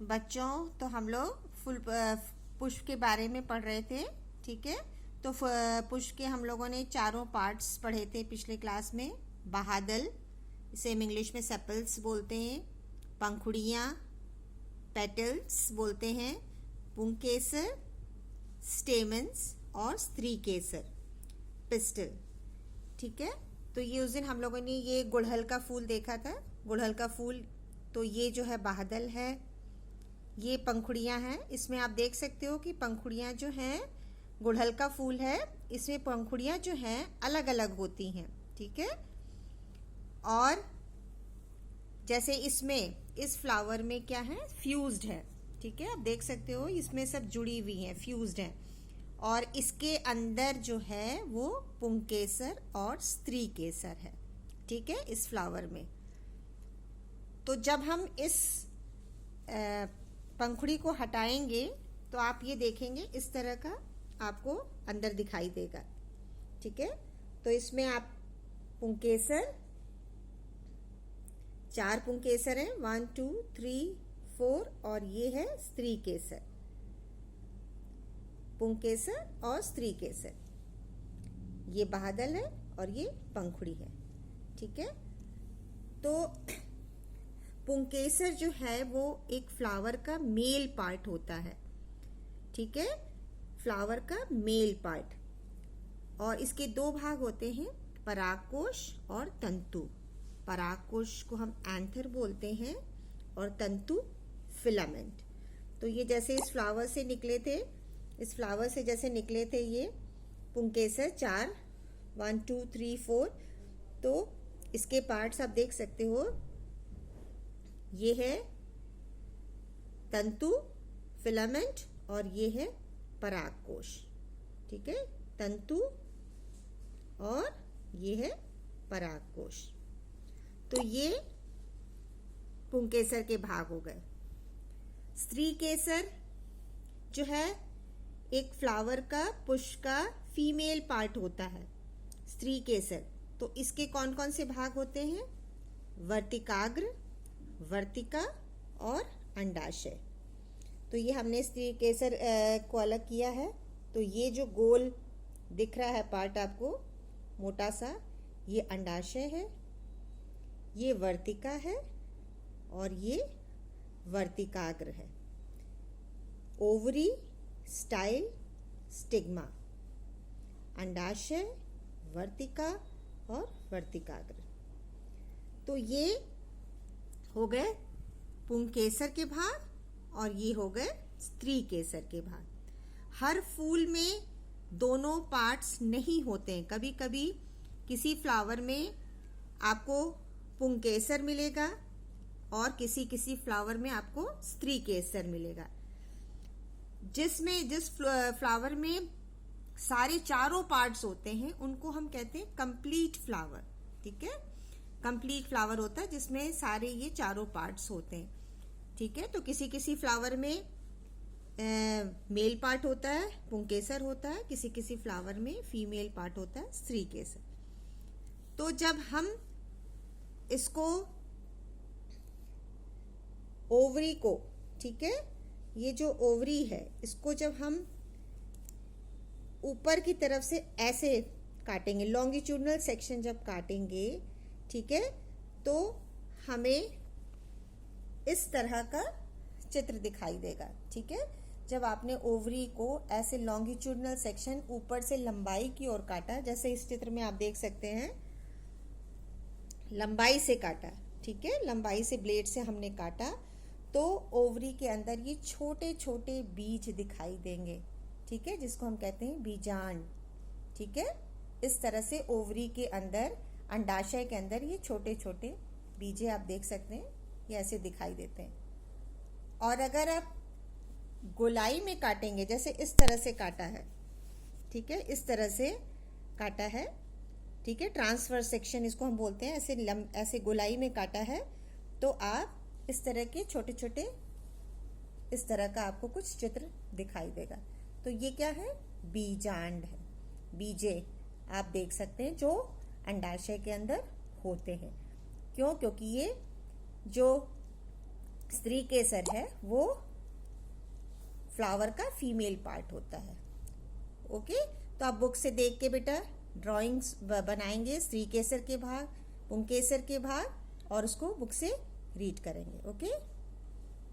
बच्चों, तो हम लोग फूल पुष्प के बारे में पढ़ रहे थे। ठीक है, तो पुष्प के हम लोगों ने चारों पार्ट्स पढ़े थे पिछले क्लास में। बादल, इसे हम इंग्लिश में सेपल्स बोलते हैं। पंखुड़ियाँ, पेटल्स बोलते हैं। पुंकेसर, स्टेमन्स, और स्त्री केसर, पिस्टल। ठीक है, तो ये उस दिन हम लोगों ने ये गुड़हल का फूल देखा था। गुड़हल का फूल, तो ये जो है बादल है, ये पंखुड़ियाँ हैं। इसमें आप देख सकते हो कि पंखुड़ियाँ जो हैं, गुड़हल का फूल है, इसमें पंखुड़ियाँ जो हैं अलग अलग होती हैं। ठीक है, और जैसे इसमें इस फ्लावर में क्या है, फ्यूज्ड है। ठीक है, आप देख सकते हो इसमें सब जुड़ी हुई हैं, फ्यूज्ड हैं। और इसके अंदर जो है वो पुंकेसर और स्त्री केसर है। ठीक है, इस फ्लावर में। तो जब हम इस पंखुड़ी को हटाएंगे तो आप ये देखेंगे इस तरह का आपको अंदर दिखाई देगा। ठीक है, तो इसमें आप पुंकेसर, 4 पुंकेसर हैं, 1 2 3 4, और ये है स्त्री केसर। पुंकेसर और स्त्री केसर, ये बादल है और ये पंखुड़ी है। ठीक है, तो पुंकेसर जो है वो एक फ्लावर का मेल पार्ट होता है। ठीक है, फ्लावर का मेल पार्ट, और इसके 2 भाग होते हैं, परागकोश और तंतु। परागकोश को हम एंथर बोलते हैं और तंतु फिलामेंट। तो ये जैसे इस फ्लावर से निकले थे, इस फ्लावर से जैसे निकले थे ये पुंकेसर 4, 1 2 3 4, तो इसके पार्ट्स आप देख सकते हो। ये है तंतु, फिलामेंट, और ये है परागकोश। ठीक है, तंतु और ये है परागकोश। तो ये पुंकेसर के भाग हो गए। स्त्री केसर जो है एक फ्लावर का, पुष्प का फीमेल पार्ट होता है, स्त्री केसर। तो इसके कौन कौन से भाग होते हैं, वर्तिकाग्र, वर्तिका और अंडाशय। तो ये हमने स्त्री केसर को अलग किया है। तो ये जो गोल दिख रहा है पार्ट आपको, मोटा सा, ये अंडाशय है, ये वर्तिका है, और ये वर्तिकाग्र है। ओवरी, स्टाइल, स्टिग्मा, अंडाशय, वर्तिका और वर्तिकाग्र। तो ये हो गए पुंकेसर के भाग, और ये हो गए स्त्री केसर के भाग। हर फूल में दोनों पार्ट्स नहीं होते हैं। कभी कभी किसी फ्लावर में आपको पुंकेसर मिलेगा और किसी किसी फ्लावर में आपको स्त्री केसर मिलेगा। जिस फ्लावर में सारे चारों पार्ट्स होते हैं उनको हम कहते हैं कंप्लीट फ्लावर। ठीक है, कंप्लीट फ्लावर होता है जिसमें सारे ये चारों पार्ट्स होते हैं। ठीक है, तो किसी किसी फ्लावर में मेल पार्ट होता है, पुंकेसर होता है, किसी किसी फ्लावर में फीमेल पार्ट होता है, स्त्री केसर। तो जब हम इसको ओवरी को, ठीक है, ये जो ओवरी है इसको जब हम ऊपर की तरफ से ऐसे काटेंगे, लॉन्गिट्यूडनल सेक्शन जब काटेंगे, ठीक है, तो हमें इस तरह का चित्र दिखाई देगा। ठीक है, जब आपने ओवरी को ऐसे लॉन्गिट्यूडनल सेक्शन ऊपर से लंबाई की ओर काटा, जैसे इस चित्र में आप देख सकते हैं, लंबाई से काटा। ठीक है, लंबाई से ब्लेड से हमने काटा, तो ओवरी के अंदर ये छोटे छोटे बीज दिखाई देंगे। ठीक है, जिसको हम कहते हैं बीजांड। ठीक है, इस तरह से ओवरी के अंदर, अंडाशय के अंदर ये छोटे छोटे बीजे आप देख सकते हैं, ये ऐसे दिखाई देते हैं। और अगर आप गोलाई में काटेंगे, जैसे इस तरह से काटा है, ठीक है, इस तरह से काटा है, ठीक है, ट्रांसफर सेक्शन इसको हम बोलते हैं, ऐसे गोलाई में काटा है, तो आप इस तरह के छोटे छोटे, इस तरह का आपको कुछ चित्र दिखाई देगा। तो ये क्या है, बीजांड है, बीजे आप देख सकते हैं जो अंडाशय के अंदर होते हैं। क्यों? क्योंकि ये जो स्त्री केसर है वो फ्लावर का फीमेल पार्ट होता है। ओके, तो आप बुक से देख के बेटा ड्राइंग्स बनाएंगे स्त्री केसर के भाग, पुंकेसर के भाग, और उसको बुक से रीड करेंगे। ओके।